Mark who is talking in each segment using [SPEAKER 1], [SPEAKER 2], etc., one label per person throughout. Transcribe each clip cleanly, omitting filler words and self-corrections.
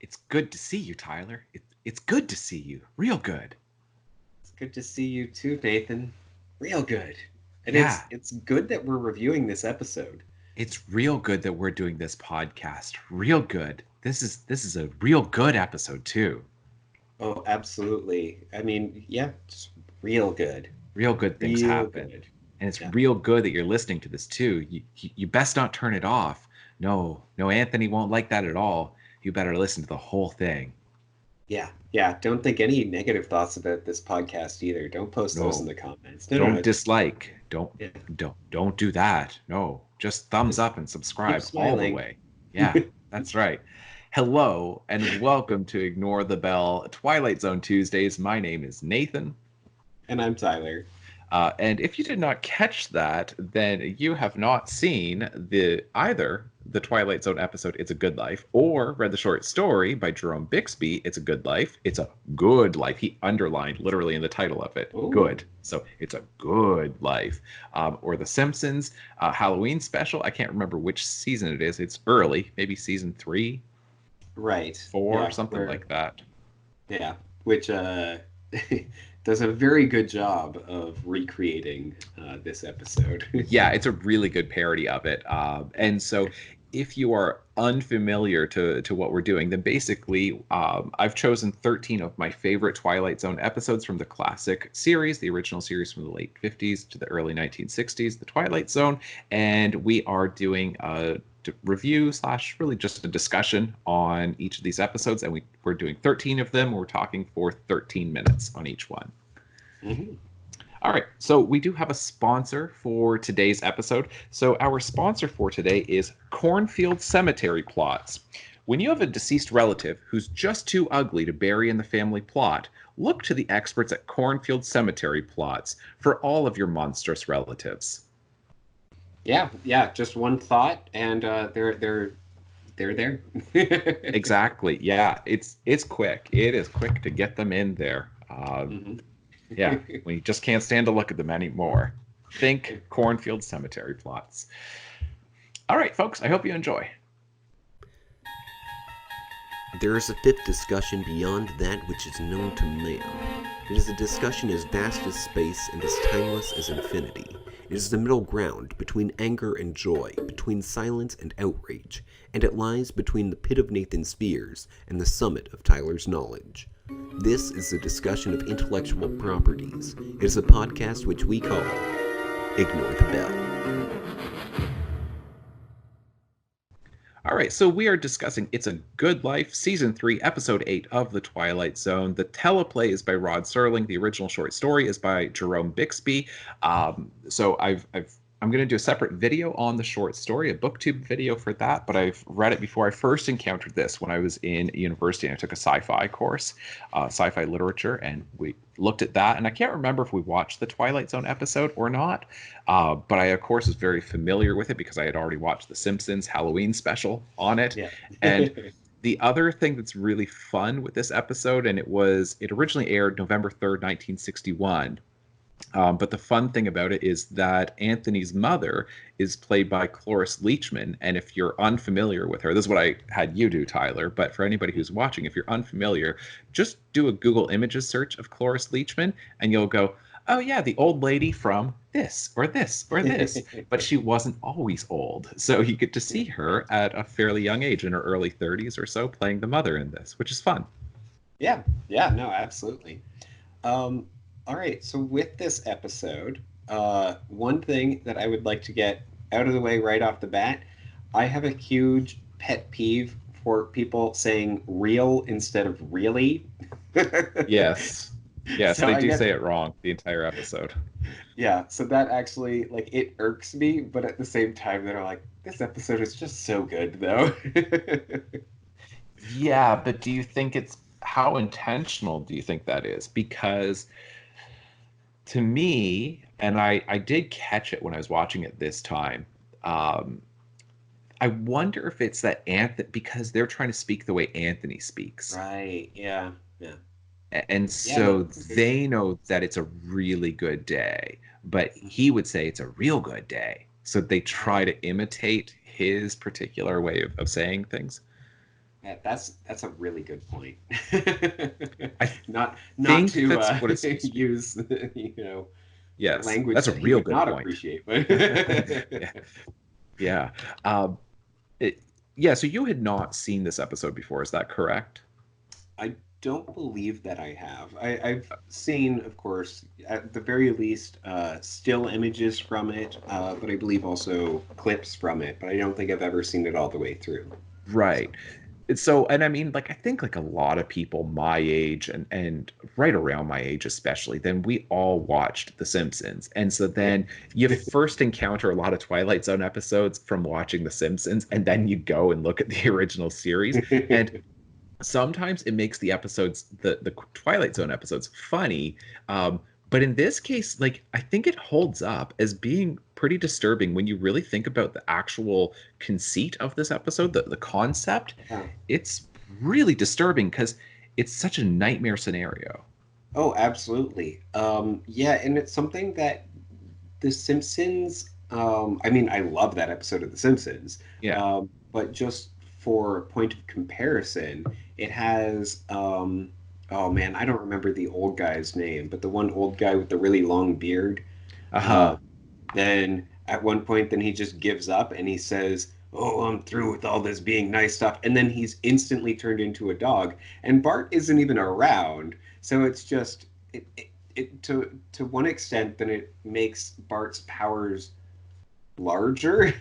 [SPEAKER 1] It's good to see you, Tyler. It's good to see you. Real good.
[SPEAKER 2] It's good to see you too, Nathan. Real good. And
[SPEAKER 1] Yeah,
[SPEAKER 2] it's good that we're reviewing this episode.
[SPEAKER 1] it's real good that we're doing this podcast. Real good. This is a real good episode too.
[SPEAKER 2] Oh, absolutely. I mean, yeah, it's real good.
[SPEAKER 1] Real good things
[SPEAKER 2] Real
[SPEAKER 1] happen.
[SPEAKER 2] good.
[SPEAKER 1] And it's
[SPEAKER 2] Yeah.
[SPEAKER 1] real good that you're listening to this too. You best not turn it off. No, no, Anthony won't like that at all. You better listen to the whole thing.
[SPEAKER 2] Yeah. Yeah. Don't think any negative thoughts about this podcast either. Don't post those in
[SPEAKER 1] No,
[SPEAKER 2] the comments. No, no,
[SPEAKER 1] don't
[SPEAKER 2] no. Just
[SPEAKER 1] dislike. Don't
[SPEAKER 2] yeah.
[SPEAKER 1] don't do that. No, just thumbs
[SPEAKER 2] Just
[SPEAKER 1] up and
[SPEAKER 2] keep
[SPEAKER 1] subscribe all the
[SPEAKER 2] smiling.
[SPEAKER 1] way. Yeah, that's right. Hello and welcome to Ignore the Bell Twilight Zone Tuesdays. My name is Nathan.
[SPEAKER 2] And I'm Tyler.
[SPEAKER 1] And if you did not catch that, then you have not seen either the Twilight Zone episode "It's a Good Life" or read the short story by Jerome Bixby "It's a Good Life." It's a good life. He underlined literally in the title of it,
[SPEAKER 2] Ooh.
[SPEAKER 1] "good." So it's a good life. Or the Simpsons Halloween special. I can't remember which season it is. It's early, maybe season 3,
[SPEAKER 2] Right.
[SPEAKER 1] 4,
[SPEAKER 2] Yeah.
[SPEAKER 1] something
[SPEAKER 2] Where
[SPEAKER 1] like that.
[SPEAKER 2] yeah. Which does a very good job of recreating this episode.
[SPEAKER 1] Yeah, it's a really good parody of it. And so, if you are unfamiliar to what we're doing, then basically, I've chosen 13 of my favorite Twilight Zone episodes from the classic series, the original series from the late 50s to the early 1960s, the Twilight Zone, and we are doing a review slash really just a discussion on each of these episodes, and we're doing 13 of them. We're talking for 13 minutes on each one.
[SPEAKER 2] Mhm.
[SPEAKER 1] All right, so we do have a sponsor for today's episode. So our sponsor for today is Cornfield Cemetery Plots. When you have a deceased relative who's just too ugly to bury in the family plot, look to the experts at Cornfield Cemetery Plots for all of your monstrous relatives.
[SPEAKER 2] Yeah, yeah, just one thought and they're there.
[SPEAKER 1] Exactly. Yeah, it's quick. It is quick to get them in there.
[SPEAKER 2] Mhm.
[SPEAKER 1] Yeah, when you just can't stand to look at them anymore. Think Cornfield Cemetery Plots. All right, folks, I hope you enjoy.
[SPEAKER 3] There is a fifth discussion beyond that which is known to man. It is a discussion as vast as space and as timeless as infinity. It is the middle ground between anger and joy, between silence and outrage, and it lies between the pit of Nathan's fears and the summit of Tyler's knowledge. This is a discussion of intellectual properties. It is a podcast which we call Ignore the Bell.
[SPEAKER 1] All right, so we are discussing It's a Good Life, Season 3, Episode 8 of The Twilight Zone. The teleplay is by Rod Serling. The original short story is by Jerome Bixby. So I'm going to do a separate video on the short story, a booktube video for that, but I've read it before. I first encountered this when I was in university and I took a sci-fi course, sci-fi literature, and we looked at that. And I can't remember if we watched the Twilight Zone episode or not, but I, of course, was very familiar with it because I had already watched the Simpsons Halloween special on it.
[SPEAKER 2] Yeah.
[SPEAKER 1] And the other thing that's really fun with this episode, and it originally aired November 3rd, 1961. But the fun thing about it is that Anthony's mother is played by Cloris Leachman. And if you're unfamiliar with her, this is what I had you do, Tyler. But for anybody who's watching, if you're unfamiliar, just do a Google Images search of Cloris Leachman and you'll go, oh, yeah, the old lady from this or this or this. But she wasn't always old. So you get to see her at a fairly young age, in her early 30s or so, playing the mother in this, which is fun.
[SPEAKER 2] Yeah, yeah, no, absolutely. All right, so with this episode, one thing that I would like to get out of the way right off the bat, I have a huge pet peeve for people saying real instead of really.
[SPEAKER 1] Yes. Yes,
[SPEAKER 2] So
[SPEAKER 1] they
[SPEAKER 2] I
[SPEAKER 1] do
[SPEAKER 2] get,
[SPEAKER 1] say it wrong the entire episode.
[SPEAKER 2] yeah, so that actually, like, it irks me, but at the same time, they're like, this episode is just so good, though.
[SPEAKER 1] Yeah, but do you think how intentional do you think that is? Because to me, and I did catch it when I was watching it this time, um, I wonder if it's that Anthony, because they're trying to speak the way Anthony speaks.
[SPEAKER 2] Right, yeah, yeah.
[SPEAKER 1] And
[SPEAKER 2] Yeah, no,
[SPEAKER 1] so
[SPEAKER 2] that's a good
[SPEAKER 1] they
[SPEAKER 2] point.
[SPEAKER 1] know that it's a really good day, but he would say it's a real good day. So they try
[SPEAKER 2] Right.
[SPEAKER 1] to imitate his particular way of saying things.
[SPEAKER 2] Yeah, that's a really good point.
[SPEAKER 1] I
[SPEAKER 2] Not
[SPEAKER 1] think
[SPEAKER 2] to
[SPEAKER 1] that's what it seems to be.
[SPEAKER 2] use
[SPEAKER 1] Yes,
[SPEAKER 2] language
[SPEAKER 1] that's a
[SPEAKER 2] that he
[SPEAKER 1] real
[SPEAKER 2] would
[SPEAKER 1] good
[SPEAKER 2] not
[SPEAKER 1] point.
[SPEAKER 2] appreciate, but
[SPEAKER 1] Yeah, yeah. Um, it, yeah, so you had not seen this episode before, is that correct?
[SPEAKER 2] I don't believe that I have. I've seen, of course, at the very least, still images from it, but I believe also clips from it. But I don't think I've ever seen it all the way through. So,
[SPEAKER 1] Right. So, and I mean, like, I think like a lot of people my age and right around my age, especially, then we all watched The Simpsons. And so
[SPEAKER 2] yeah.
[SPEAKER 1] then you first encounter a lot of Twilight Zone episodes from watching The Simpsons, and then you go and look at the original series. And sometimes it makes the episodes, the Twilight Zone episodes, funny. Um, but in this case, like, I think it holds up as being pretty disturbing when you really think about the actual conceit of this episode, the concept.
[SPEAKER 2] Yeah.
[SPEAKER 1] It's really disturbing because it's such a nightmare scenario.
[SPEAKER 2] Oh, absolutely. Yeah, and it's something that The Simpsons, I mean, I love that episode of The Simpsons,
[SPEAKER 1] Yeah.
[SPEAKER 2] but just for point of comparison, it has, oh man, I don't remember the old guy's name, but the one old guy with the really long beard. Uh,
[SPEAKER 1] Uh-huh.
[SPEAKER 2] then at one point, then he just gives up and he says, "Oh, I'm through with all this being nice stuff," and then he's instantly turned into a dog, and Bart isn't even around, so it's just to one extent, then it makes Bart's powers larger,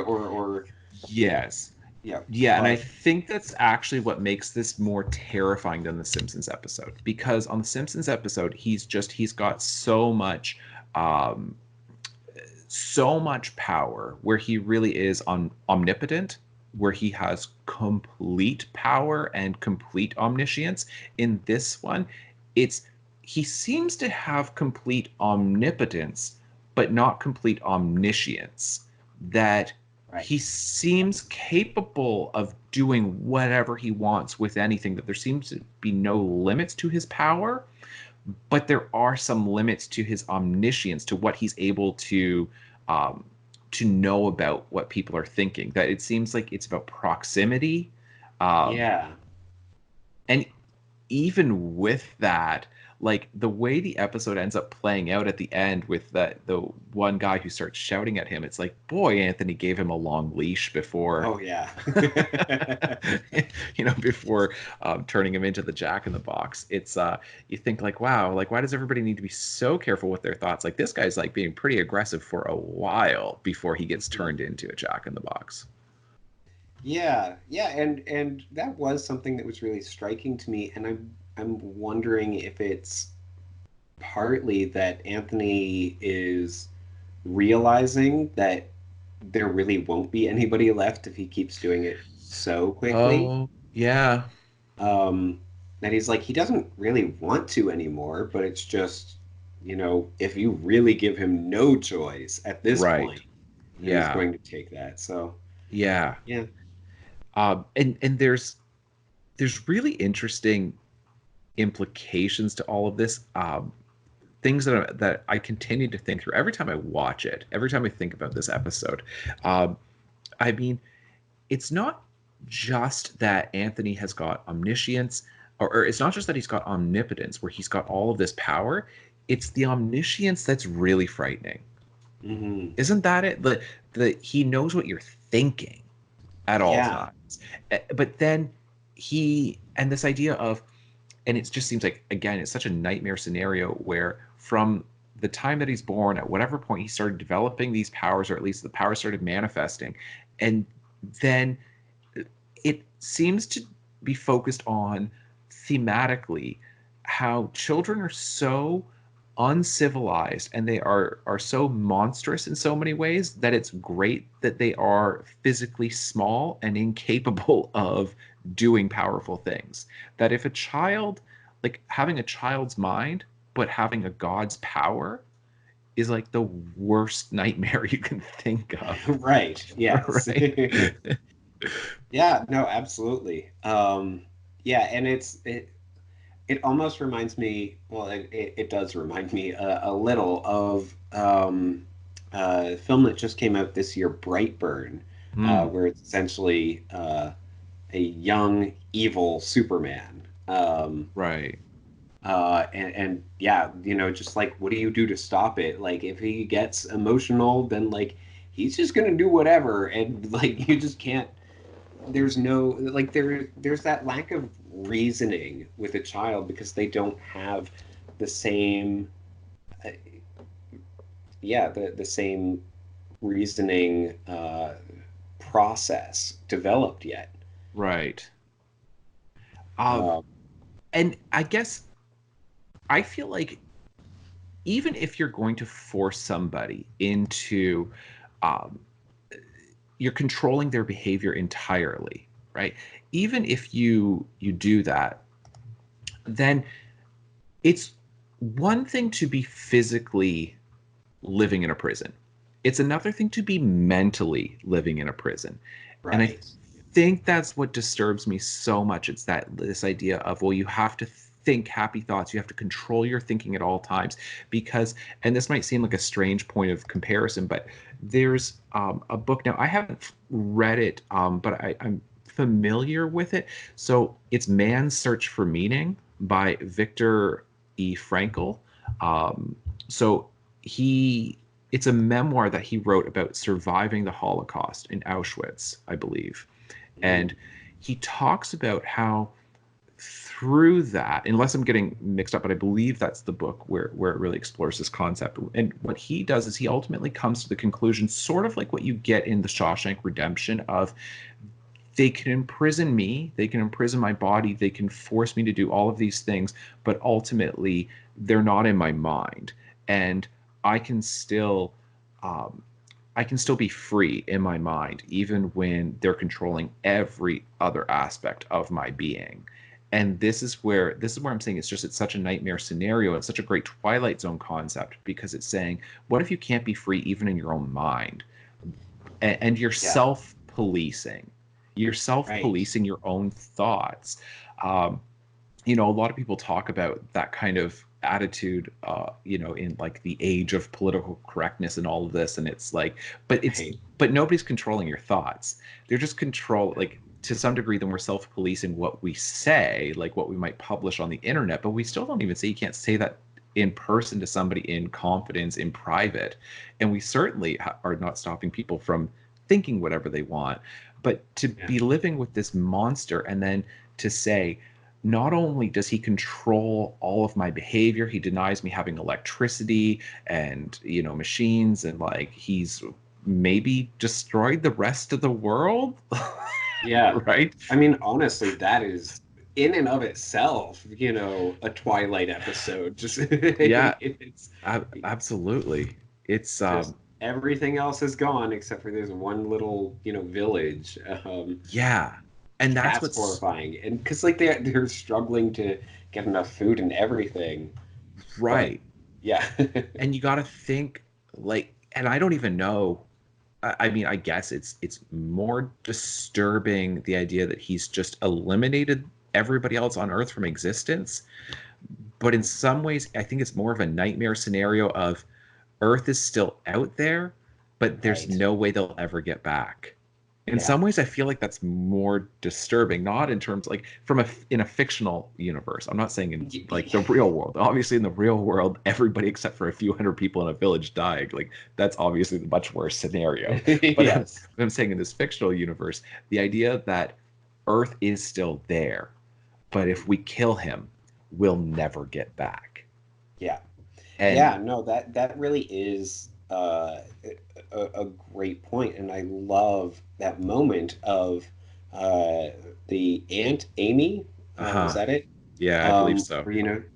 [SPEAKER 2] or
[SPEAKER 1] Yes.
[SPEAKER 2] yeah,
[SPEAKER 1] Yeah, and I
[SPEAKER 2] but
[SPEAKER 1] think that's actually what makes this more terrifying than the Simpsons episode. Because on the Simpsons episode, he's got um so much power where he really is omnipotent, where he has complete power and complete omniscience. In this one, it's he seems to have complete omnipotence, but not complete omniscience. That
[SPEAKER 2] right,
[SPEAKER 1] he seems capable of doing whatever he wants with anything, that there seems to be no limits to his power, but there are some limits to his omniscience, to what he's able um, to know about what people are thinking. That it seems like it's about proximity, um,
[SPEAKER 2] yeah.
[SPEAKER 1] and even with that, like the way the episode ends up playing out at the end with the one guy who starts shouting at him, it's like, boy, Anthony gave him a long leash before,
[SPEAKER 2] Oh yeah.
[SPEAKER 1] before turning him into the Jack in the Box. It's you think like, wow, like why does everybody need to be so careful with their thoughts? Like this guy's like being pretty aggressive for a while before he gets
[SPEAKER 2] Mhm.
[SPEAKER 1] turned into a Jack in the Box.
[SPEAKER 2] Yeah, yeah, and that was something that was really striking to me, and I'm wondering if it's partly that Anthony is realizing that there really won't be anybody left if he keeps doing it so quickly.
[SPEAKER 1] Oh, yeah.
[SPEAKER 2] Um, that he's like, he doesn't really want to anymore, but it's just, if you really give him no choice at this
[SPEAKER 1] Right.
[SPEAKER 2] point, then he's
[SPEAKER 1] Yeah.
[SPEAKER 2] going to take that. So,
[SPEAKER 1] Yeah.
[SPEAKER 2] yeah.
[SPEAKER 1] And there's really interesting implications to all of this. Things that I continue to think through every time I watch it, every time I think about this episode. Um, I mean, it's not just that Anthony has got omniscience, or it's not just that he's got omnipotence, where he's got all of this power. It's the omniscience that's really frightening.
[SPEAKER 2] Hmm.
[SPEAKER 1] Isn't that it? The he knows what you're thinking at all
[SPEAKER 2] Yeah.
[SPEAKER 1] times. But then and this idea of, and it just seems like, again, it's such a nightmare scenario where from the time that he's born, at whatever point he started developing these powers, or at least the powers started manifesting, and then it seems to be focused on thematically how children are so uncivilized and they are so monstrous in so many ways, that it's great that they are physically small and incapable of doing powerful things. That if a child, like having a child's mind but having a god's power, is like the worst nightmare you can think of.
[SPEAKER 2] Right. Yes.
[SPEAKER 1] Right.
[SPEAKER 2] Yeah, no, absolutely. Yeah, and it almost reminds me, well, it does remind me a little of a film that just came out this year, Brightburn,
[SPEAKER 1] Mm.
[SPEAKER 2] where it's essentially a young evil Superman.
[SPEAKER 1] Right.
[SPEAKER 2] And yeah, just like, what do you do to stop it? Like, if he gets emotional, then like he's just gonna do whatever, and like you just can't. There's no like there's that lack of reasoning with a child because they don't have the same, uh, yeah, the same reasoning process developed yet.
[SPEAKER 1] Right. Um,
[SPEAKER 2] Um,
[SPEAKER 1] and I guess I feel like even if you're going to force somebody into, um, you're controlling their behavior entirely, right? Even if you do that, then it's one thing to be physically living in a prison. It's another thing to be mentally living in a prison. And I
[SPEAKER 2] right.
[SPEAKER 1] think that's what disturbs me so much. It's that this idea of, well, you have to think happy thoughts. You have to control your thinking at all times because, and this might seem like a strange point of comparison, but there's a book now. I haven't read it, but I'm familiar with it. So it's Man's Search for Meaning by Viktor E. Frankl. So he it's a memoir that he wrote about surviving the Holocaust in Auschwitz, I believe.
[SPEAKER 2] Mhm.
[SPEAKER 1] And he talks about how through that, unless I'm getting mixed up, but I believe that's the book where it really explores this concept. And what he does is he ultimately comes to the conclusion, sort of like what you get in the Shawshank Redemption, of they can imprison me, they can imprison my body, they can force me to do all of these things, but ultimately they're not in my mind. And I can still um, I can still be free in my mind, even when they're controlling every other aspect of my being. And this is where I'm saying it's such a nightmare scenario. It's such a great Twilight Zone concept because it's saying, what if you can't be free even in your own mind? And you're
[SPEAKER 2] Yeah,
[SPEAKER 1] self-policing. You're
[SPEAKER 2] right.
[SPEAKER 1] self-policing your own thoughts. Um, a lot of people talk about that kind of attitude, in like the age of political correctness and all of this, and it's like,
[SPEAKER 2] Right.
[SPEAKER 1] but nobody's controlling your thoughts. They're just like to some degree, then we're self-policing what we say, like what we might publish on the internet, but we still don't even say you can't say that in person to somebody in confidence in private, and we certainly are not stopping people from thinking whatever they want, but to
[SPEAKER 2] Yeah.
[SPEAKER 1] be living with this monster and then to say, not only does he control all of my behavior, he denies me having electricity and, machines, and like he's maybe destroyed the rest of the world.
[SPEAKER 2] Yeah.
[SPEAKER 1] Right?
[SPEAKER 2] I mean, honestly, that is in and of itself, a Twilight episode. Just
[SPEAKER 1] Yeah,
[SPEAKER 2] it's
[SPEAKER 1] absolutely. It's
[SPEAKER 2] just everything else is gone except for this one little, village.
[SPEAKER 1] yeah. And that's
[SPEAKER 2] That's
[SPEAKER 1] what's
[SPEAKER 2] horrifying. And because like they're struggling to get enough food and everything. But
[SPEAKER 1] right.
[SPEAKER 2] yeah.
[SPEAKER 1] And you got to think, like, and I don't even know. I mean, I guess it's more disturbing the idea that he's just eliminated everybody else on Earth from existence. But in some ways, I think it's more of a nightmare scenario of Earth is still out there, but there's
[SPEAKER 2] Right.
[SPEAKER 1] no way they'll ever get back. In
[SPEAKER 2] Yeah.
[SPEAKER 1] some ways, I feel like that's more disturbing, not in terms like in a fictional universe. I'm not saying in like the real world. Obviously, in the real world, everybody except for a few hundred people in a village died. Like that's obviously the much worse scenario. But
[SPEAKER 2] Yes.
[SPEAKER 1] I'm saying in this fictional universe, the idea that Earth is still there, but if we kill him, we'll never get back.
[SPEAKER 2] Yeah.
[SPEAKER 1] And
[SPEAKER 2] Yeah, no, that really is a great point, and I love that moment of uh, the Aunt Amy. Was
[SPEAKER 1] uh-huh.
[SPEAKER 2] that it?
[SPEAKER 1] Yeah, I believe so.
[SPEAKER 2] Where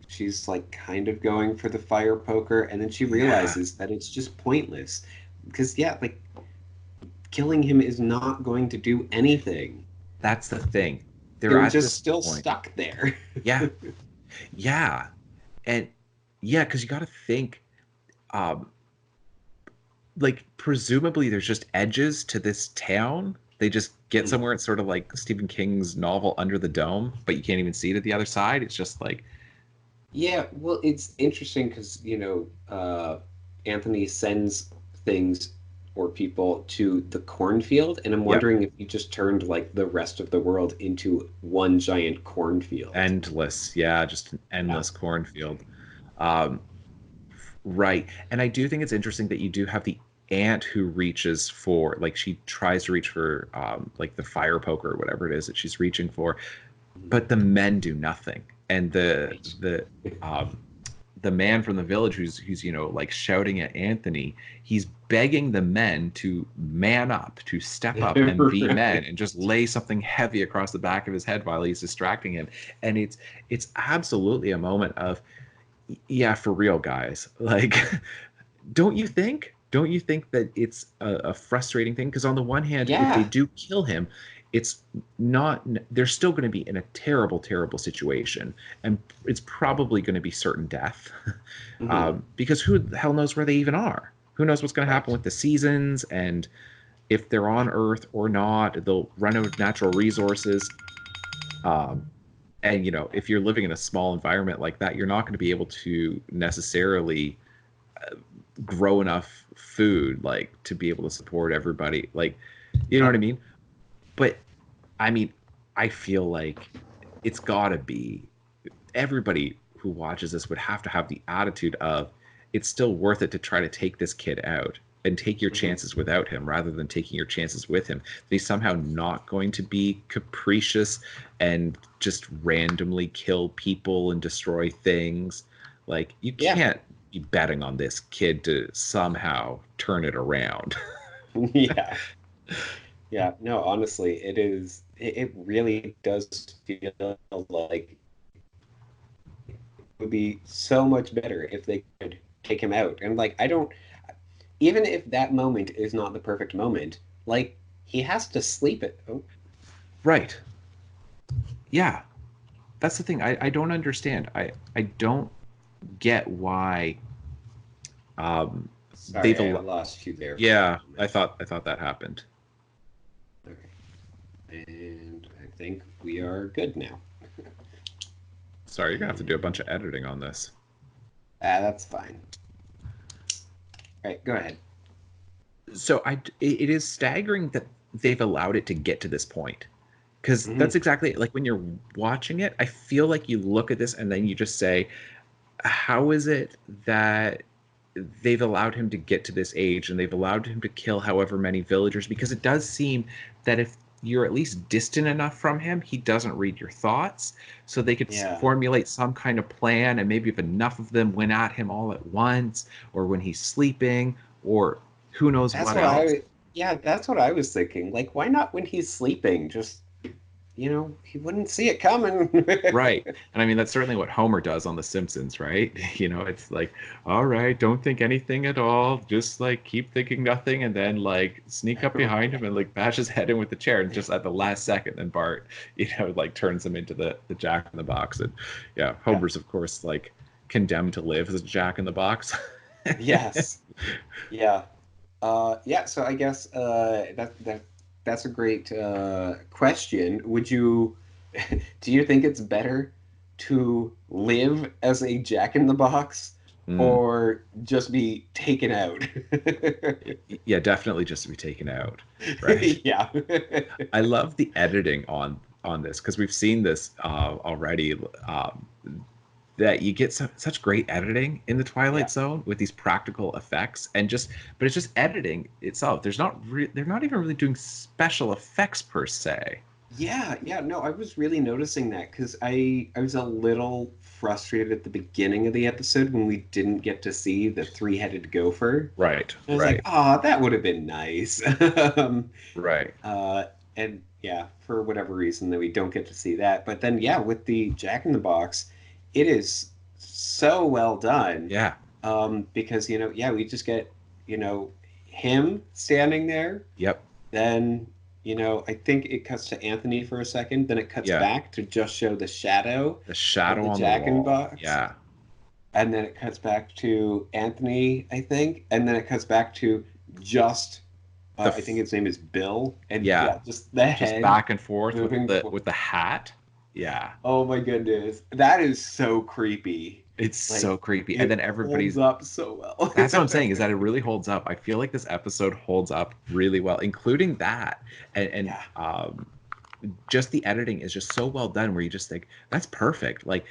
[SPEAKER 2] she's like kind of going for the fire poker, and then she
[SPEAKER 1] Yeah,
[SPEAKER 2] realizes that it's just pointless because yeah, like killing him is not going to do anything.
[SPEAKER 1] that's the thing. They're
[SPEAKER 2] They're
[SPEAKER 1] at
[SPEAKER 2] just
[SPEAKER 1] this
[SPEAKER 2] still
[SPEAKER 1] point.
[SPEAKER 2] stuck there.
[SPEAKER 1] Yeah, yeah. And yeah, because you got to think, um, like presumably there's just edges to this town. They just get somewhere. It's sort of like Stephen King's novel Under the Dome, but you can't even see it at the other side. It's just like,
[SPEAKER 2] Yeah, well, it's interesting because, Anthony sends things or people to the cornfield, and I'm
[SPEAKER 1] Yep.
[SPEAKER 2] wondering if he just turned like the rest of the world into one giant cornfield.
[SPEAKER 1] Endless. Yeah, just an
[SPEAKER 2] Yeah.
[SPEAKER 1] endless cornfield. Um, right. And I do think it's interesting that you do have the ant who reaches for, like, she tries to reach for, like, the fire poker or whatever it is that she's reaching for, but the men do nothing. And
[SPEAKER 2] Right.
[SPEAKER 1] um, the man from the village who's like shouting at Anthony, he's begging the men to man up, to step up and be men,
[SPEAKER 2] Right.
[SPEAKER 1] and just lay something heavy across the back of his head while he's distracting him. And it's absolutely a moment of, yeah, for real, guys. Like, don't you think that it's a frustrating thing? Because on the one hand, if they
[SPEAKER 2] Yeah.
[SPEAKER 1] do kill him, it's not, they're still going to be in a terrible, terrible situation, and it's probably going to be certain death.
[SPEAKER 2] Hmm.
[SPEAKER 1] Because who the hell knows where they even are? Who knows what's going to happen
[SPEAKER 2] Right.
[SPEAKER 1] with the seasons, and if they're on Earth or not? They'll run out of natural resources. Um, and if you're living in a small environment like that, you're not going to be able to necessarily grow enough food, like, to be able to support everybody, like, you know what I
[SPEAKER 2] Yep.
[SPEAKER 1] mean? But I mean, I feel like it's got to be, everybody who watches this would have to have the attitude of, it's still worth it to try to take this kid out and take your
[SPEAKER 2] Hmm.
[SPEAKER 1] chances without him rather than taking your chances with him. He's somehow not going to be capricious and just randomly kill people and destroy things. Like, you
[SPEAKER 2] Yeah.
[SPEAKER 1] can't be betting on this kid to somehow turn it around.
[SPEAKER 2] Yeah. Yeah. No, honestly, it is. It really does feel like it would be so much better if they could take him out. And like, I don't. Even if that moment is not the perfect moment, like he has to sleep it. Oh,
[SPEAKER 1] Right. Yeah. That's the thing. I don't understand. I don't get why um they've
[SPEAKER 2] sorry, I
[SPEAKER 1] al-
[SPEAKER 2] lost you there for a
[SPEAKER 1] yeah,
[SPEAKER 2] moment.
[SPEAKER 1] I thought that happened.
[SPEAKER 2] Okay, and I think we are good now.
[SPEAKER 1] Sorry, you're gonna have to do a bunch
[SPEAKER 2] And
[SPEAKER 1] of editing on this.
[SPEAKER 2] that's fine. All right, go ahead.
[SPEAKER 1] So it is staggering that they've allowed it to get to this point, because that's
[SPEAKER 2] Hmm.
[SPEAKER 1] exactly it. Like, when you're watching it, I feel like you look at this and then you just say, how is it that they've allowed him to get to this age and they've allowed him to kill however many villagers? Because it does seem that if you're at least distant enough from him, he doesn't read your thoughts. So they could
[SPEAKER 2] Yeah,
[SPEAKER 1] formulate some kind of plan, and maybe if enough of them went at him all at once, or when he's sleeping, or who knows
[SPEAKER 2] that's
[SPEAKER 1] what
[SPEAKER 2] what
[SPEAKER 1] else.
[SPEAKER 2] I. Yeah, that's what I was thinking. Like, why not when he's sleeping? Just he wouldn't see it coming.
[SPEAKER 1] Right. And I mean, that's certainly what Homer does on The Simpsons, right? It's like, all right, don't think anything at all. Just, like, keep thinking nothing, and then, like, sneak up behind him and, like, bash his head in with the chair. And just at the last second, then Bart, like, turns him into the Jack in the Box. And yeah,
[SPEAKER 2] Yeah.
[SPEAKER 1] Homer's, of course, like, condemned to live as a Jack in the Box.
[SPEAKER 2] Yes. Yeah. Yeah. So I guess that's a great question. Would you do you think it's better to live as a Jack in the Box
[SPEAKER 1] Mm.
[SPEAKER 2] or just be taken out?
[SPEAKER 1] Yeah, definitely just to be taken out, right?
[SPEAKER 2] Yeah.
[SPEAKER 1] I love the editing on this, because we've seen this already. That you get such great editing in the
[SPEAKER 2] Yeah.
[SPEAKER 1] Twilight Zone with these practical effects, and just, but it's just editing itself. They're not even really doing special effects per se.
[SPEAKER 2] Yeah, yeah, no, I was really noticing that because I was a little frustrated at the beginning of the episode when we didn't get to see the three-headed gopher.
[SPEAKER 1] Right,
[SPEAKER 2] I was like,
[SPEAKER 1] right,
[SPEAKER 2] oh, that would have been nice. Um,
[SPEAKER 1] right.
[SPEAKER 2] and yeah, for whatever reason that we don't get to see that. But then yeah, with the Jack in the Box, it is so well done.
[SPEAKER 1] Yeah.
[SPEAKER 2] Because yeah, we just get, you know, him standing there,
[SPEAKER 1] Yep.
[SPEAKER 2] then I think it cuts to Anthony for a second, then it cuts
[SPEAKER 1] Yeah.
[SPEAKER 2] back to just show the shadow
[SPEAKER 1] The
[SPEAKER 2] of
[SPEAKER 1] shadow
[SPEAKER 2] the
[SPEAKER 1] on the
[SPEAKER 2] Jack in the
[SPEAKER 1] wall.
[SPEAKER 2] Box.
[SPEAKER 1] Yeah.
[SPEAKER 2] And then it cuts back to Anthony, I think, and then it cuts back to just
[SPEAKER 1] The
[SPEAKER 2] I think his name is Bill, and
[SPEAKER 1] yeah,
[SPEAKER 2] yeah, just the
[SPEAKER 1] just
[SPEAKER 2] head
[SPEAKER 1] back and forth with
[SPEAKER 2] moving.
[SPEAKER 1] the hat. Yeah.
[SPEAKER 2] Oh my goodness, that is so creepy.
[SPEAKER 1] It's
[SPEAKER 2] Like,
[SPEAKER 1] so creepy.
[SPEAKER 2] it
[SPEAKER 1] And then
[SPEAKER 2] holds up so well.
[SPEAKER 1] that's what I'm saying, is that it really holds up. I feel like this episode holds up really well, including that. And
[SPEAKER 2] Yeah.
[SPEAKER 1] just the editing is just so well done, where you just think that's perfect. Like,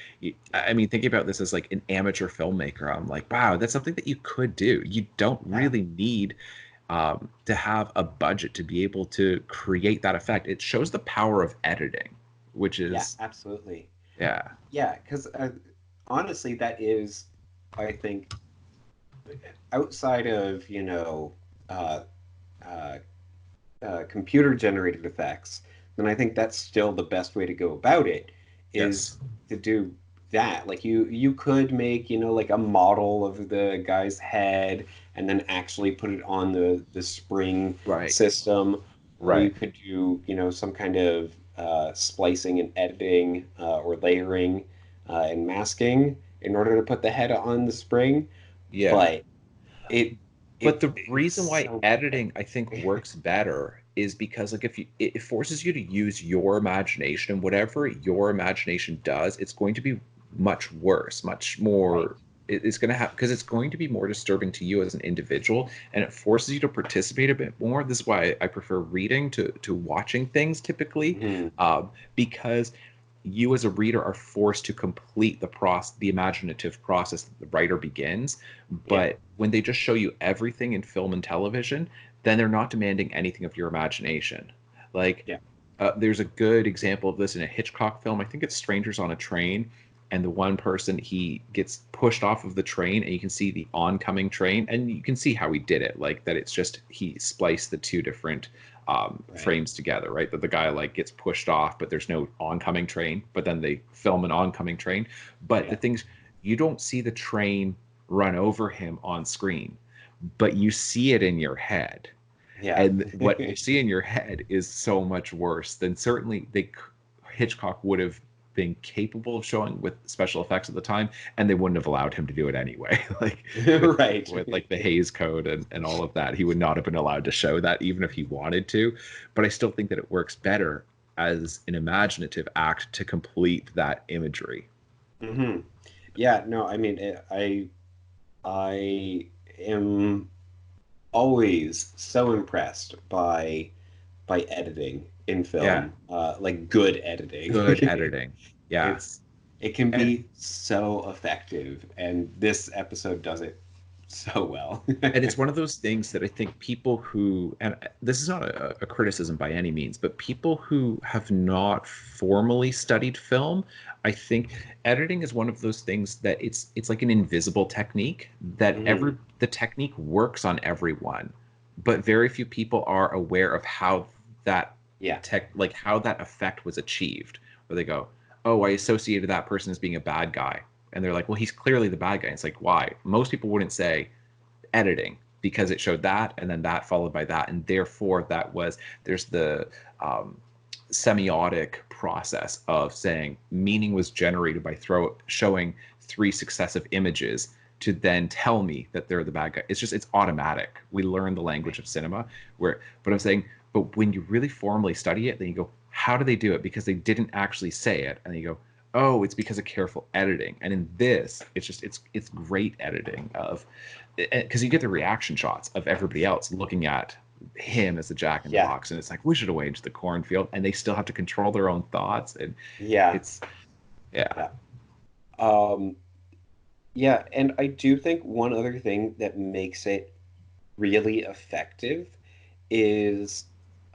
[SPEAKER 1] I mean, thinking about this as like an amateur filmmaker, I'm like, wow, that's something that you could do. You don't really need to have a budget to be able to create that effect. It shows the power of editing, which
[SPEAKER 2] Yeah,
[SPEAKER 1] is,
[SPEAKER 2] absolutely.
[SPEAKER 1] yeah,
[SPEAKER 2] Yeah, because honestly, that is, I think, outside of, uh, uh, computer generated effects, then I think that's still the best way to go about it, is
[SPEAKER 1] yes,
[SPEAKER 2] to do that. Like, you could make, like a model of the guy's head and then actually put it on the spring
[SPEAKER 1] right,
[SPEAKER 2] system, or you
[SPEAKER 1] right,
[SPEAKER 2] could do, some kind of splicing and editing, or layering, and masking in order to put the head on the spring.
[SPEAKER 1] yeah.
[SPEAKER 2] But it
[SPEAKER 1] But
[SPEAKER 2] it
[SPEAKER 1] the
[SPEAKER 2] it's
[SPEAKER 1] reason why
[SPEAKER 2] so
[SPEAKER 1] editing, I think, works better is because, like, if you, it forces you to use your imagination, and whatever your imagination does, it's going to be much worse, much
[SPEAKER 2] right.
[SPEAKER 1] more. It's going to have, because it's going to be more disturbing to you as an individual, and it forces you to participate a bit more. This is why I prefer reading to watching things typically,
[SPEAKER 2] Mhm.
[SPEAKER 1] because you as a reader are forced to complete the imaginative process that the writer begins.
[SPEAKER 2] Yeah.
[SPEAKER 1] But when they just show you everything in film and television, then they're not demanding anything of your imagination. Like,
[SPEAKER 2] Yeah.
[SPEAKER 1] there's a good example of this in a Hitchcock film. I think it's Strangers on a Train. And the one person, he gets pushed off of the train, and you can see the oncoming train, and you can see how he did it. Like, that it's just, he spliced the two different
[SPEAKER 2] Right.
[SPEAKER 1] frames together, right? That the guy like gets pushed off, but there's no oncoming train. But then they film an oncoming train. But the
[SPEAKER 2] Yeah.
[SPEAKER 1] things, you don't see the train run over him on screen, but you see it in your head.
[SPEAKER 2] Yeah.
[SPEAKER 1] And what you see in your head is so much worse than certainly Hitchcock would have been capable of showing with special effects at the time, and they wouldn't have allowed him to do it anyway. Like, with
[SPEAKER 2] Right.
[SPEAKER 1] like the Hays Code and all of that, he would not have been allowed to show that even if he wanted to. But I still think that it works better as an imaginative act to complete that imagery.
[SPEAKER 2] Hmm. Yeah. No, I mean, I am always so impressed by editing in
[SPEAKER 1] Yeah,
[SPEAKER 2] film, like good editing.
[SPEAKER 1] good editing. Yeah.
[SPEAKER 2] It's it can
[SPEAKER 1] And
[SPEAKER 2] be so effective, and this episode does it so well.
[SPEAKER 1] and it's one of those things that I think people who, and this is not a criticism by any means, but people who have not formally studied film, I think editing is one of those things that it's like an invisible technique that
[SPEAKER 2] Hmm.
[SPEAKER 1] the technique works on everyone, but very few people are aware of how that
[SPEAKER 2] Yeah.
[SPEAKER 1] like how that effect was achieved. Where they go, oh, I associated that person as being a bad guy, and they're like, well, he's clearly the bad guy. And it's like, why? Most people wouldn't say editing, because it showed that and then that followed by that, and therefore there's the semiotic process of saying meaning was generated by showing three successive images to then tell me that they're the bad guy. It's automatic. We learn the language of cinema, where, but I'm saying, but when you really formally study it, then you go, how do they do it? Because they didn't actually say it, and then you go, oh, it's because of careful editing. And in this, it's great editing of, because you get the reaction shots of everybody else looking at him as the Jack in the
[SPEAKER 2] Yeah.
[SPEAKER 1] Box, and it's like, we should have waged the cornfield, and they still have to control their own thoughts, and
[SPEAKER 2] Yeah.
[SPEAKER 1] it's, yeah,
[SPEAKER 2] Yeah. Um, yeah, and I do think one other thing that makes it really effective is,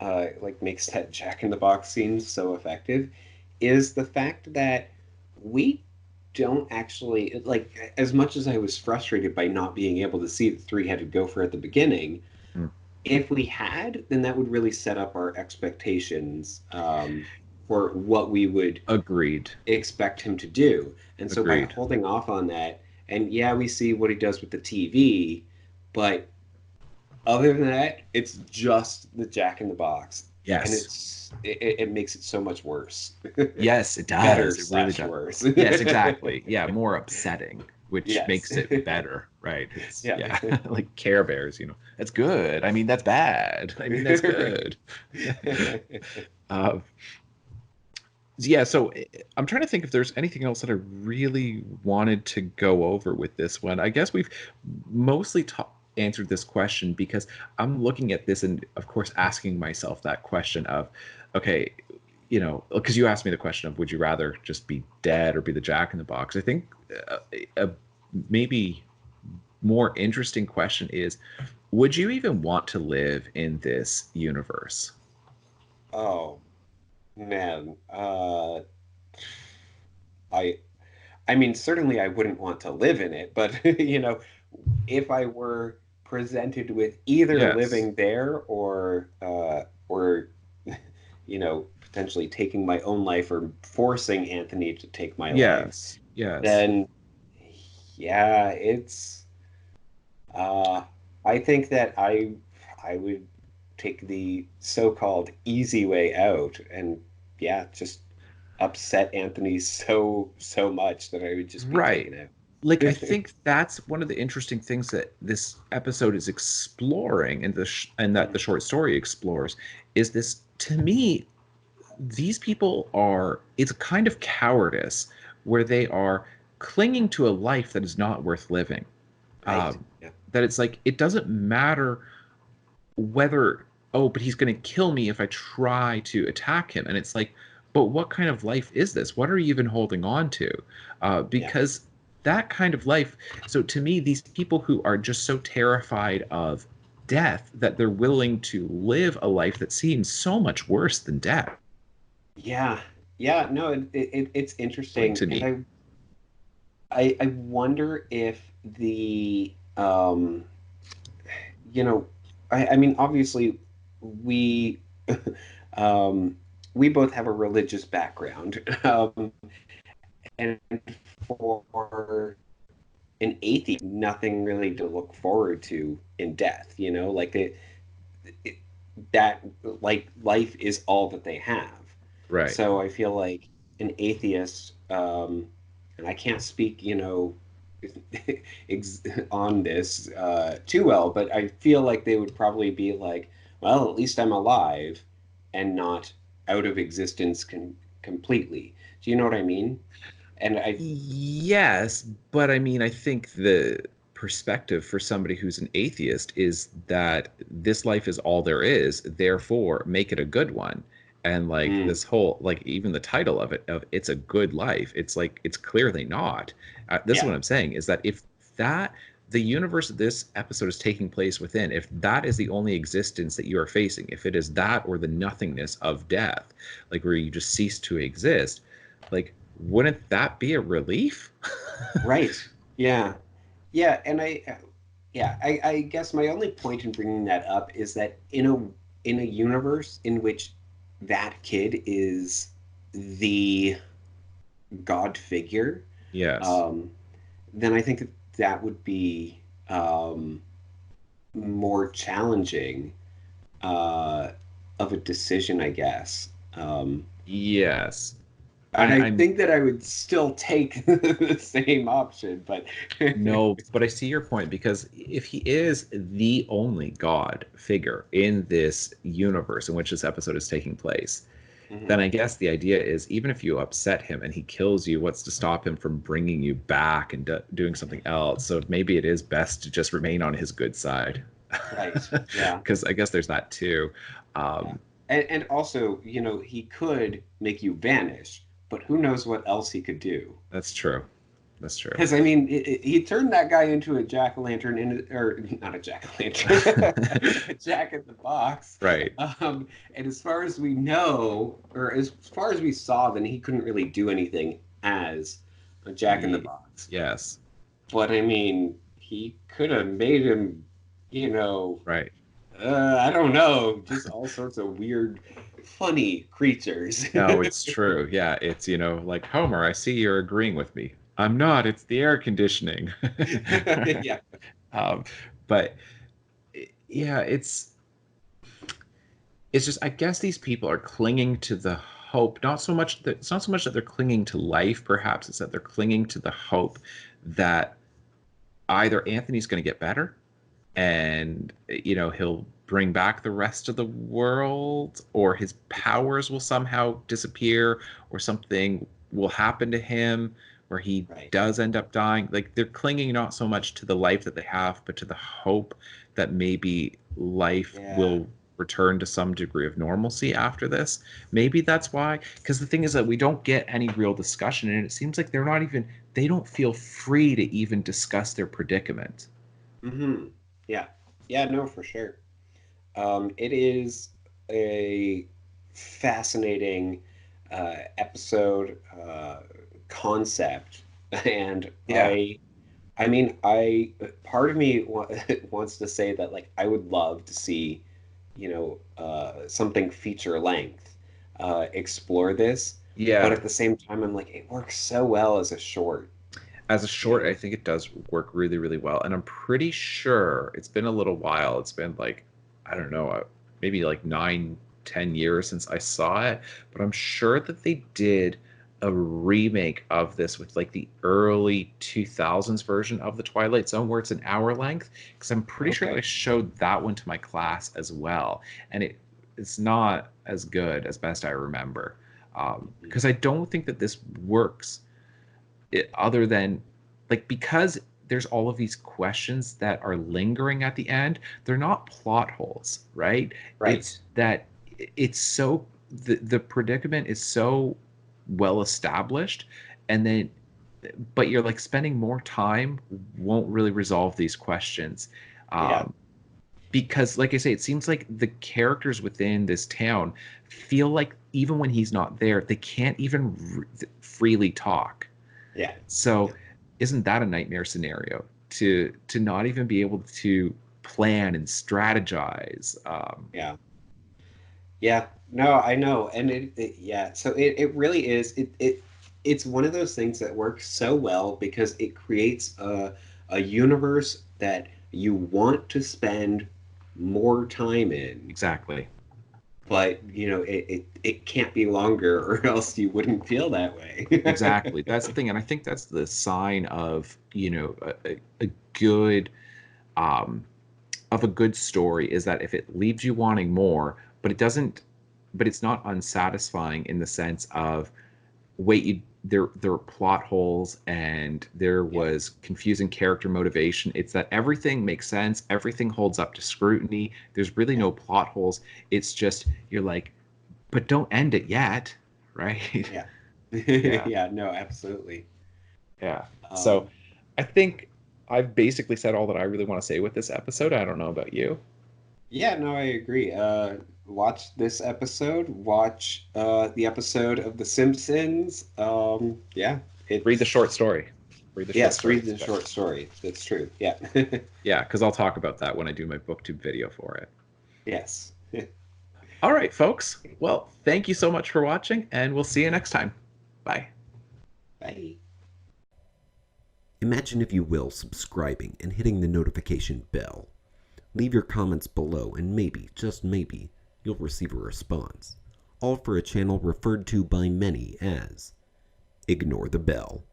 [SPEAKER 2] like, makes that Jack in the Box scene so effective, is the fact that we don't actually, like, as much as I was frustrated by not being able to see the three-headed gopher at the beginning,
[SPEAKER 1] mm,
[SPEAKER 2] if we had, then that would really set up our expectations, for what we would
[SPEAKER 1] agreed,
[SPEAKER 2] expect him to do. And so by
[SPEAKER 1] agreed.
[SPEAKER 2] holding off on that, and yeah, we see what he does with the TV, but other than that, it's just the Jack in the Box, and
[SPEAKER 1] Yes,
[SPEAKER 2] it makes it so much worse.
[SPEAKER 1] yes, it
[SPEAKER 2] Better
[SPEAKER 1] does. It really
[SPEAKER 2] slash
[SPEAKER 1] does.
[SPEAKER 2] worse.
[SPEAKER 1] Yes, exactly. Yeah, more upsetting, which
[SPEAKER 2] Yes.
[SPEAKER 1] makes it better, right? It's,
[SPEAKER 2] Yeah.
[SPEAKER 1] yeah, like Care Bears. That's good. I mean, that's bad. I mean, that's
[SPEAKER 2] Right.
[SPEAKER 1] good. uh, yeah, so I'm trying to think if there's anything else that I really wanted to go over with this one. I guess we've mostly answered this question because I'm looking at this and, of course, asking myself that question of, okay, because you asked me the question of would you rather just be dead or be the Jack in the Box? I think a maybe more interesting question is, would you even want to live in this universe?
[SPEAKER 2] Oh man, I I mean, certainly I wouldn't want to live in it, but if I were presented with either
[SPEAKER 1] Yes.
[SPEAKER 2] living there or potentially taking my own life or forcing Anthony to take my life,
[SPEAKER 1] Yes. Yes.
[SPEAKER 2] then yeah, it's uh I think that I would take the so-called easy way out and yeah, just upset Anthony so much that I would just be
[SPEAKER 1] Right.
[SPEAKER 2] taken out.
[SPEAKER 1] Like, I think that's one of the interesting things that this episode is exploring, and and that the short story explores, is this, to me, these people are, it's a kind of cowardice where they are clinging to a life that is not worth living.
[SPEAKER 2] Right.
[SPEAKER 1] Um,
[SPEAKER 2] Yeah.
[SPEAKER 1] that it's like, it doesn't matter whether, oh, but he's going to kill me if I try to attack him. And it's like, but what kind of life is this? What are you even holding on to?
[SPEAKER 2] Yeah.
[SPEAKER 1] Because that kind of life, so to me, these people who are just so terrified of death that they're willing to live a life that seems so much worse than death,
[SPEAKER 2] Yeah. Yeah. No, it's interesting.
[SPEAKER 1] to
[SPEAKER 2] And
[SPEAKER 1] me.
[SPEAKER 2] I wonder if the you know, I mean, obviously, we um, we both have a religious background, and for an atheist, nothing really to look forward to in death. Like it that like life is all that they have.
[SPEAKER 1] Right.
[SPEAKER 2] So I feel like an atheist, and I can't speak, on this too well, but I feel like they would probably be like, well, at least I'm alive and not out of existence completely. Do you know what I mean? And I,
[SPEAKER 1] Yes, but I mean, I think the perspective for somebody who's an atheist is that this life is all there is, therefore make it a good one. And like
[SPEAKER 2] mm,
[SPEAKER 1] this whole, like even the title of it, of it's a good life, it's like it's clearly not. This is
[SPEAKER 2] yeah,
[SPEAKER 1] what I'm saying is that if that the universe this episode is taking place within, if that is the only existence that you are facing, if it is that or the nothingness of death, like where you just cease to exist, like wouldn't that be a relief?
[SPEAKER 2] right. Yeah. Yeah. And I guess my only point in bringing that up is that in a universe in which that kid is the god figure,
[SPEAKER 1] Yes.
[SPEAKER 2] um, then I think that that would be more challenging uh, of a decision, I guess.
[SPEAKER 1] Yes.
[SPEAKER 2] And I
[SPEAKER 1] I'm
[SPEAKER 2] think that I would still take the same option, but
[SPEAKER 1] no, but I see your point because if he is the only God figure in this universe in which this episode is taking place, then
[SPEAKER 2] Mhm.
[SPEAKER 1] I guess the idea is even if you upset him and he kills you, what's to stop him from bringing you back and doing something else? So maybe it is best to just remain on his good side.
[SPEAKER 2] Right. Yeah.
[SPEAKER 1] Because I guess there's that too.
[SPEAKER 2] Yeah.
[SPEAKER 1] Um,
[SPEAKER 2] And also, he could make you vanish, but who knows what else he could do?
[SPEAKER 1] that's true. That's true.
[SPEAKER 2] Because I mean, he turned that guy into a jack o' lantern, or not a jack o' lantern, a jack in the box.
[SPEAKER 1] Right.
[SPEAKER 2] And as far as we know, or as far as we saw, then he couldn't really do anything as a jack in the box.
[SPEAKER 1] Yes.
[SPEAKER 2] But I mean, he could have made him, you know,
[SPEAKER 1] Right.
[SPEAKER 2] I don't know, just all sorts of weird, funny creatures.
[SPEAKER 1] No, it's true. Yeah, it's, like Homer, I see you're agreeing with me. I'm not, it's the air conditioning.
[SPEAKER 2] Yeah.
[SPEAKER 1] um, but yeah, it's just I guess these people are clinging to the hope, not so much that it's not so much that they're clinging to life, perhaps it's that they're clinging to the hope that either Anthony's going to get better and he'll bring back the rest of the world, or his powers will somehow disappear, or something will happen to him where he
[SPEAKER 2] Right.
[SPEAKER 1] does end up dying. Like they're clinging not so much to the life that they have, but to the hope that maybe life
[SPEAKER 2] Yeah.
[SPEAKER 1] will return to some degree of normalcy after this. Maybe that's why. Because the thing is that we don't get any real discussion, and it seems like they don't feel free to even discuss their predicament.
[SPEAKER 2] Mm-hmm. Yeah. Yeah, no, for sure. It is a fascinating episode concept, and
[SPEAKER 1] Yeah.
[SPEAKER 2] I mean, part of me wants to say that like I would love to see, something feature length explore this, but
[SPEAKER 1] Yeah.
[SPEAKER 2] at the same time, I'm like, it works so well as a short,
[SPEAKER 1] As a
[SPEAKER 2] you
[SPEAKER 1] short, I
[SPEAKER 2] know?
[SPEAKER 1] think it does work really, really well. And I'm pretty sure it's been a little while. It's been like, I don't know, maybe like 9, 10 years since I saw it. But I'm sure that they did a remake of this with like the early 2000s version of the Twilight Zone where it's an hour length. Because I'm pretty sure that I
[SPEAKER 2] Okay.
[SPEAKER 1] showed that one to my class as well. And it's not as good as best I remember.
[SPEAKER 2] Mhm.
[SPEAKER 1] Because I don't think that this works other than like because there's all of these questions that are lingering at the end. They're not plot holes, right? It's
[SPEAKER 2] Right.
[SPEAKER 1] that it's so the predicament is so well established, and then but you're like spending more time won't really resolve these questions.
[SPEAKER 2] Yeah.
[SPEAKER 1] um because like I say, it seems like the characters within this town feel like even when he's not there, they can't even freely talk.
[SPEAKER 2] Yeah.
[SPEAKER 1] So
[SPEAKER 2] Yeah.
[SPEAKER 1] isn't that a nightmare scenario to not even be able to plan and strategize?
[SPEAKER 2] Yeah. Yeah, no, I know, and yeah, so it really is it's one of those things that works so well because it creates a universe that you want to spend more time in,
[SPEAKER 1] Exactly.
[SPEAKER 2] but it can't be longer or else you wouldn't feel that way.
[SPEAKER 1] Exactly. That's the thing, and I think that's the sign of a good um, of a good story is that if it leaves you wanting more, but it doesn't, but it's not unsatisfying in the sense of wait, there were plot holes and there
[SPEAKER 2] Yeah,
[SPEAKER 1] was confusing character motivation. It's that everything makes sense, everything holds up to scrutiny. There's really
[SPEAKER 2] yeah,
[SPEAKER 1] no plot holes. It's just you're like, but don't end it yet, right?
[SPEAKER 2] yeah.
[SPEAKER 1] Yeah,
[SPEAKER 2] Yeah, no, absolutely.
[SPEAKER 1] yeah. So
[SPEAKER 2] Um,
[SPEAKER 1] I think I've basically said all that I really want to say with this episode. I don't know about you.
[SPEAKER 2] Yeah, no, I agree. Watch this episode. Watch the episode of The Simpsons. Yeah,
[SPEAKER 1] Read the
[SPEAKER 2] it's
[SPEAKER 1] short story. Read the short
[SPEAKER 2] yes.
[SPEAKER 1] story.
[SPEAKER 2] Read
[SPEAKER 1] It's
[SPEAKER 2] the
[SPEAKER 1] better.
[SPEAKER 2] short story. That's true. Yeah.
[SPEAKER 1] Yeah, because I'll talk about that when I do my booktube video for it.
[SPEAKER 2] Yes.
[SPEAKER 1] All right, folks. Well, thank you so much for watching, and we'll see you next time. Bye.
[SPEAKER 2] Bye.
[SPEAKER 3] Imagine, if you will, subscribing and hitting the notification bell. Leave your comments below and maybe, just maybe, you'll receive a response. All for a channel referred to by many as Ignore the Bell.